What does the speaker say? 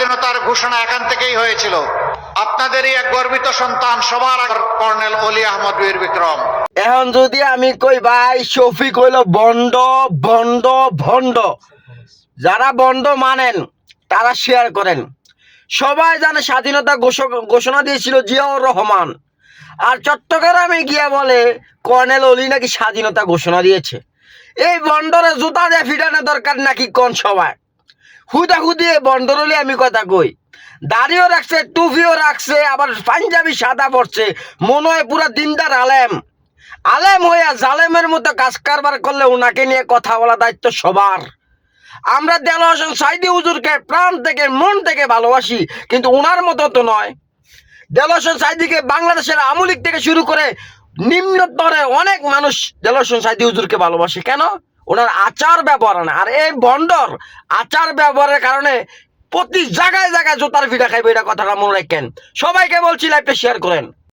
স্বাধীনতার ঘোষণা এখান থেকেই হয়েছিল। আপনাদেরই এক গর্বিত সন্তান সবার আগে কর্নেল অলি আহমদ বীর বিক্রম। এখন যদি আমি কই ভাই শফিক হইল বন্ড বন্ড ভন্ড, যারা বন্ড মানেন তারা শেয়ার করেন। সবাই জানে স্বাধীনতা ঘোষণা দিয়েছিল জিয়াউর রহমান, আর চট্টগ্রামে গিয়া বলে কর্নেল অলি নাকি স্বাধীনতা ঘোষণা দিয়েছে। এই বন্ডরে জুতা দিয়ে ফিটানো দরকার নাকি কোন সবাই হুদা হুদিয়ে বন্ডর অলি আমি কথা কই। দাড়িও রাখছে, টুপিও রাখছে, আবার পাঞ্জাবি সাদা পড়ছে, মনে হয় পুরা দিনদার আলেম। আলেম হইয়া জালেমের মতো কাজ কারবার করলে ওনাকে নিয়ে কথা বলা দায়িত্ব সবার। আমরা দেলোয়ার হোসেন সাইদি হুজুরকে প্রাণ থেকে মন থেকে ভালোবাসি, কিন্তু ওনার মতো তো নয়। দেলোয়ার হোসেন সাইদিকে বাংলাদেশের আওয়ামী লীগ থেকে শুরু করে নিম্নতরে অনেক মানুষ দেলোয়ার হোসেন সাইদি হুজুরকে ভালোবাসে। কেন? ওনার আচার ব্যবহার না। আর এই বন্ডর আচার ব্যবহারের কারণে প্রতি জায়গায় জায়গায় জোতার ভিড়া খাইবে, এটা কথাটা মনে রাখেন। সবাইকে বলছি লাইভটা শেয়ার করেন।